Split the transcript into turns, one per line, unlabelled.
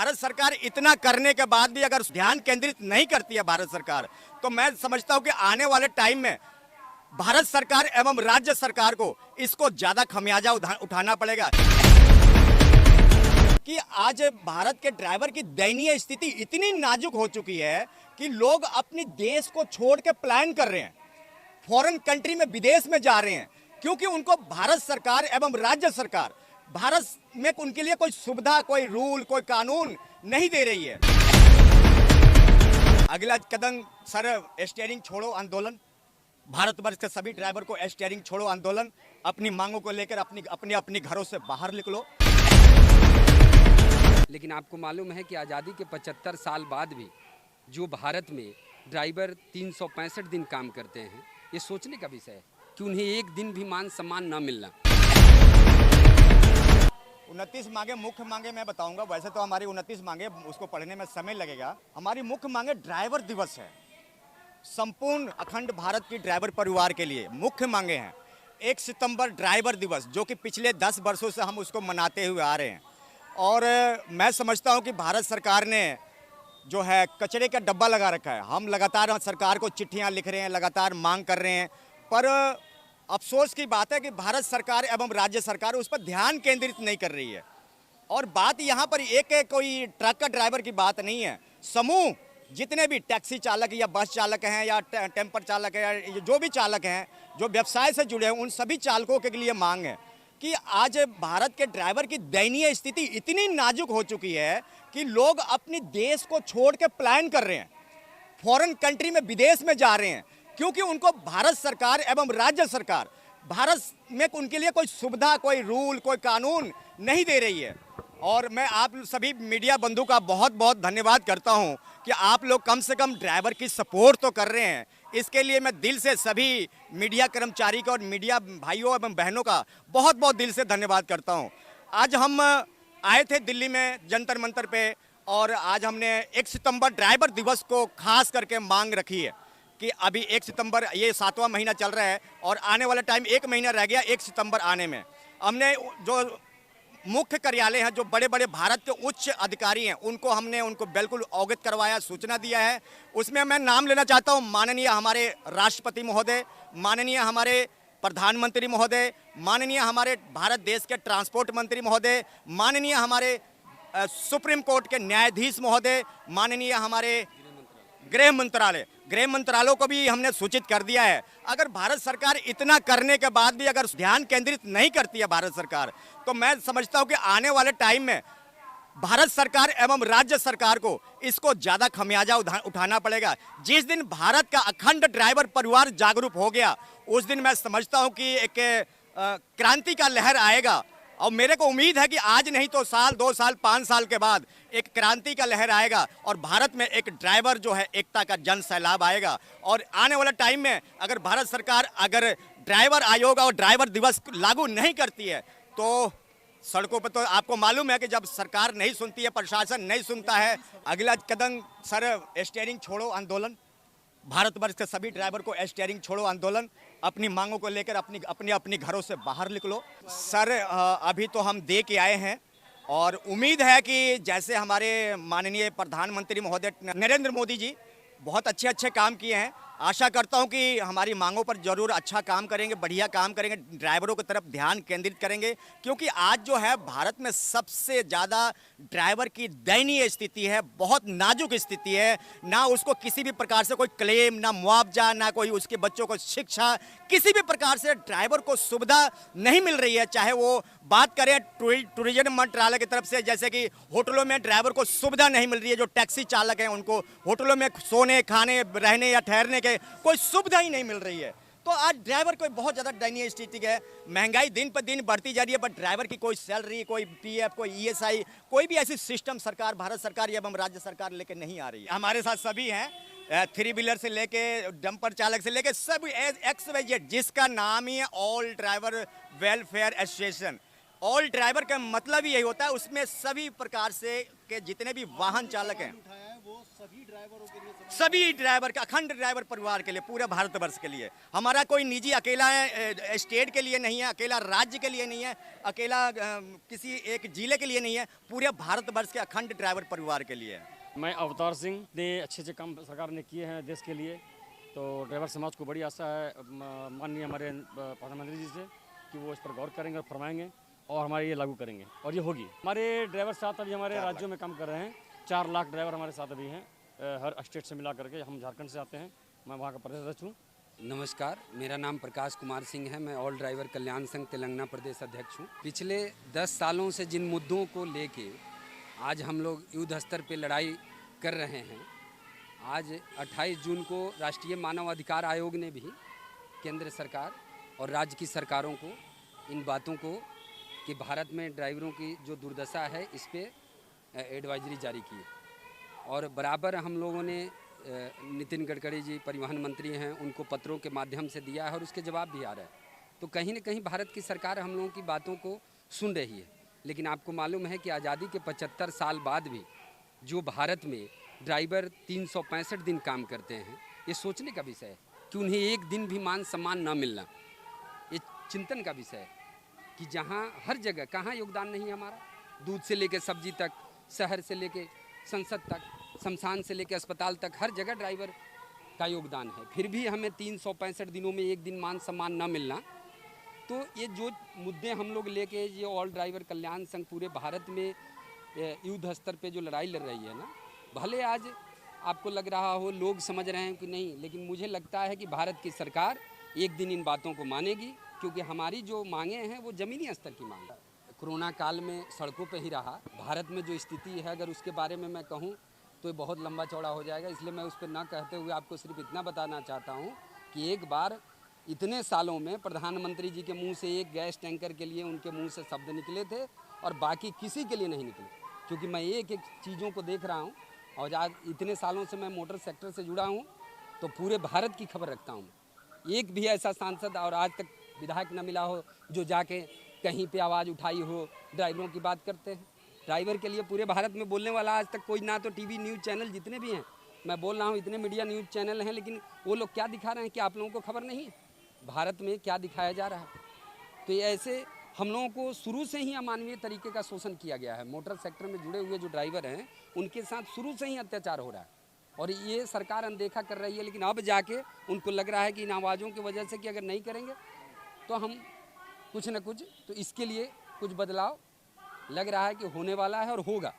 भारत सरकार इतना करने के बाद भी अगर ध्यान केंद्रित नहीं करती है भारत सरकार, तो मैं समझता हूं कि आने वाले टाइम में भारत सरकार एवं राज्य सरकार को इसको ज्यादा खमियाजा उठाना पड़ेगा। कि आज भारत के ड्राइवर की दयनीय स्थिति इतनी नाजुक हो चुकी है कि लोग अपने देश को छोड़ के प्लान कर रहे हैं, फॉरेन कंट्री में, विदेश में जा रहे हैं, क्योंकि उनको भारत सरकार एवं राज्य सरकार भारत में उनके लिए कोई सुविधा, कोई रूल, कोई कानून नहीं दे रही है। अगला कदम सर, स्टीयरिंग छोड़ो आंदोलन। भारतवर्ष के सभी ड्राइवर को स्टीयरिंग छोड़ो आंदोलन, अपनी मांगों को लेकर अपने घरों से बाहर निकलो।
लेकिन आपको मालूम है कि आज़ादी के 75 साल बाद भी जो भारत में ड्राइवर 365 दिन काम करते हैं, ये सोचने का विषय है कि उन्हें एक दिन भी मान सम्मान न मिलना।
29 मांगे, मुख्य मांगे मैं बताऊंगा। वैसे तो हमारी 29 मांगे, उसको पढ़ने में समय लगेगा। हमारी मुख्य मांगे ड्राइवर दिवस है, संपूर्ण अखंड भारत की ड्राइवर परिवार के लिए मुख्य मांगे हैं। 1 सितंबर ड्राइवर दिवस, जो कि पिछले 10 वर्षों से हम उसको मनाते हुए आ रहे हैं, और मैं समझता हूं कि भारत सरकार ने जो है कचरे का डब्बा लगा रखा है। हम लगातार सरकार को चिट्ठियां लिख रहे हैं, लगातार मांग कर रहे हैं, पर अफसोस की बात है कि भारत सरकार एवं राज्य सरकार उस पर ध्यान केंद्रित नहीं कर रही है। और बात यहाँ पर एक कोई ट्रक का ड्राइवर की बात नहीं है, समूह जितने भी टैक्सी चालक या बस चालक हैं या टेम्पर चालक है या जो भी चालक हैं जो व्यवसाय से जुड़े हैं, उन सभी चालकों के लिए मांग है कि आज भारत के ड्राइवर की दयनीय स्थिति इतनी नाजुक हो चुकी है कि लोग अपने देश को छोड़ के प्लान कर रहे हैं, फॉरेन कंट्री में, विदेश में जा रहे हैं, क्योंकि उनको भारत सरकार एवं राज्य सरकार भारत में उनके लिए कोई सुविधा, कोई रूल, कोई कानून नहीं दे रही है। और मैं आप सभी मीडिया बंधु का बहुत बहुत धन्यवाद करता हूं कि आप लोग कम से कम ड्राइवर की सपोर्ट तो कर रहे हैं। इसके लिए मैं दिल से सभी मीडिया कर्मचारी का और मीडिया भाइयों एवं बहनों का बहुत बहुत दिल से धन्यवाद करता हूं। आज हम आए थे दिल्ली में जंतर मंतर पे, और आज हमने 1 सितंबर ड्राइवर दिवस को खास करके मांग रखी है कि अभी 1 सितंबर, ये 7वां महीना चल रहा है और आने वाला टाइम 1 महीना रह गया 1 सितंबर आने में। हमने जो मुख्य कार्यालय हैं, जो बड़े बड़े भारत के उच्च अधिकारी हैं, उनको बिल्कुल अवगत करवाया, सूचना दिया है। उसमें मैं नाम लेना चाहता हूं माननीय हमारे राष्ट्रपति महोदय, माननीय हमारे प्रधानमंत्री महोदय, माननीय हमारे भारत देश के ट्रांसपोर्ट मंत्री महोदय, माननीय हमारे सुप्रीम कोर्ट के न्यायाधीश महोदय, माननीय हमारे गृह मंत्रालयों को भी हमने सूचित कर दिया है। अगर भारत सरकार इतना करने के बाद भी अगर ध्यान केंद्रित नहीं करती है भारत सरकार, तो मैं समझता हूं कि आने वाले टाइम में भारत सरकार एवं राज्य सरकार को इसको ज्यादा खमियाजा उठाना पड़ेगा। जिस दिन भारत का अखंड ड्राइवर परिवार जागरूक हो गया, उस दिन मैं समझता हूं कि एक क्रांति का लहर आएगा। और मेरे को उम्मीद है कि आज नहीं तो साल, 2 साल, 5 साल के बाद एक क्रांति का लहर आएगा और भारत में एक ड्राइवर जो है एकता का जन सैलाब आएगा। और आने वाला टाइम में अगर भारत सरकार अगर ड्राइवर आयोग और ड्राइवर दिवस लागू नहीं करती है, तो सड़कों पर, तो आपको मालूम है कि जब सरकार नहीं सुनती है, प्रशासन नहीं सुनता है, अगला कदम सर, स्टीयरिंग छोड़ो आंदोलन। भारतवर्ष के सभी ड्राइवर को स्टीयरिंग छोड़ो आंदोलन, अपनी मांगों को लेकर अपने घरों से बाहर निकलो। सर, अभी तो हम दे के आए हैं और उम्मीद है कि जैसे हमारे माननीय प्रधानमंत्री महोदय नरेंद्र मोदी जी बहुत अच्छे काम किए हैं, आशा करता हूं कि हमारी मांगों पर जरूर अच्छा काम करेंगे, बढ़िया काम करेंगे, ड्राइवरों की तरफ ध्यान केंद्रित करेंगे। क्योंकि आज जो है भारत में सबसे ज़्यादा ड्राइवर की दयनीय स्थिति है, बहुत नाजुक स्थिति है। ना उसको किसी भी प्रकार से कोई क्लेम, ना मुआवजा, ना कोई उसके बच्चों को शिक्षा, किसी भी प्रकार से ड्राइवर को सुविधा नहीं मिल रही है। चाहे वो बात करें टूरिज्म मंत्रालय की तरफ से, जैसे कि होटलों में ड्राइवर को सुविधा नहीं मिल रही है, जो टैक्सी चालक हैं उनको होटलों में सोने, खाने, रहने या ठहरने के कोई सुविधा ही नहीं मिल रही है। तो आज ड्राइवर को बहुत ज़्यादा दयनीय स्थिति है। महंगाई दिन पर दिन बढ़ती जा रही है, पर ड्राइवर की कोई सैलरी, कोई पीएफ, कोई ईएसआई, कोई भी ऐसी सिस्टम सरकार, भारत सरकार एवं राज्य सरकार लेके नहीं आ रही है। हमारे साथ सभी हैं, 3 व्हीलर से लेके डंपर चालक से लेके सब XYZ, जिसका नाम ही है all driver welfare association. All driver का मतलब ही यही होता है, उसमें सभी प्रकार से के जितने भी वाहन चालक हैं,
वो सभी ड्राइवरों के लिए
सभी ड्राइवर का, अखंड ड्राइवर परिवार के लिए, पूरे भारतवर्ष के लिए। हमारा कोई निजी अकेला स्टेट के लिए नहीं है, अकेला राज्य के लिए नहीं है, अकेला किसी एक जिले के लिए नहीं है, पूरे भारतवर्ष के अखंड ड्राइवर परिवार के लिए है।
मैं अवतार सिंह ने अच्छे काम सरकार ने किए हैं देश के लिए, तो ड्राइवर समाज को बड़ी आशा है माननीय हमारे प्रधानमंत्री जी से कि वो इस पर गौर करेंगे और फरमाएंगे और हमारे ये लागू करेंगे और ये होगी। हमारे ड्राइवर साथ अभी हमारे राज्यों में काम कर रहे हैं, 4 लाख ड्राइवर हमारे साथ अभी हैं, हर स्टेट से मिला करके। हम झारखंड से आते हैं, मैं वहाँ का प्रदेश अध्यक्ष हूँ।
नमस्कार, मेरा नाम प्रकाश कुमार सिंह है। मैं ऑल ड्राइवर कल्याण संघ तेलंगाना प्रदेश अध्यक्ष हूँ। पिछले 10 सालों से जिन मुद्दों को लेके आज हम लोग युद्ध स्तर पे लड़ाई कर रहे हैं, आज 28 जून को राष्ट्रीय मानव अधिकार आयोग ने भी केंद्र सरकार और राज्य की सरकारों को इन बातों को कि भारत में ड्राइवरों की जो दुर्दशा है इस पे एडवाइजरी जारी की और बराबर हम लोगों ने नितिन गडकरी जी परिवहन मंत्री हैं, उनको पत्रों के माध्यम से दिया है और उसके जवाब भी आ रहा है। तो कहीं न कहीं भारत की सरकार हम लोगों की बातों को सुन रही है। लेकिन आपको मालूम है कि आज़ादी के 75 साल बाद भी जो भारत में ड्राइवर 365 दिन काम करते हैं, ये सोचने का विषय है कि उन्हें एक दिन भी मान सम्मान न मिलना, ये चिंतन का विषय है कि जहाँ हर जगह कहाँ योगदान नहीं है हमारा। दूध से लेकर सब्जी तक, शहर से लेकर संसद तक, शमशान से लेकर अस्पताल तक, हर जगह ड्राइवर का योगदान है। फिर भी हमें 365 दिनों में एक दिन मान सम्मान न मिलना, तो ये जो मुद्दे हम लोग लेके ये ऑल ड्राइवर कल्याण संघ पूरे भारत में युद्ध स्तर पे जो लड़ाई लड़ रही है ना, भले आज आपको लग रहा हो लोग समझ रहे हैं कि नहीं, लेकिन मुझे लगता है कि भारत की सरकार एक दिन इन बातों को मानेगी, क्योंकि हमारी जो मांगे हैं वो ज़मीनी स्तर की मांग है। कोरोना काल में सड़कों पे ही रहा, भारत में जो स्थिति है अगर उसके बारे में मैं कहूँ तो ये बहुत लंबा चौड़ा हो जाएगा, इसलिए मैं उस पर ना कहते हुए आपको सिर्फ इतना बताना चाहता हूँ कि एक बार इतने सालों में प्रधानमंत्री जी के मुंह से एक गैस टैंकर के लिए उनके मुंह से शब्द निकले थे और बाकी किसी के लिए नहीं निकले, क्योंकि मैं एक एक चीज़ों को देख रहा हूँ और आज इतने सालों से मैं मोटर सेक्टर से जुड़ा हूँ तो पूरे भारत की खबर रखता हूँ। एक भी ऐसा सांसद और आज तक विधायक न मिला हो जो जाके कहीं पे आवाज़ उठाई हो। ड्राइवरों की बात करते हैं, ड्राइवर के लिए पूरे भारत में बोलने वाला आज तक कोई ना, तो टीवी न्यूज़ चैनल जितने भी हैं, मैं बोल रहा हूँ इतने मीडिया न्यूज़ चैनल हैं, लेकिन वो लोग क्या दिखा रहे हैं कि आप लोगों को खबर नहीं है भारत में क्या दिखाया जा रहा है। तो ये ऐसे हम लोगों को शुरू से ही अमानवीय तरीके का शोषण किया गया है। मोटर सेक्टर में जुड़े हुए जो ड्राइवर हैं उनके साथ शुरू से ही अत्याचार हो रहा है और ये सरकार अनदेखा कर रही है। लेकिन अब जाके उनको लग रहा है कि इन आवाज़ों की वजह से कि अगर नहीं करेंगे तो हम कुछ न कुछ, तो इसके लिए कुछ बदलाव लग रहा है कि होने वाला है और होगा।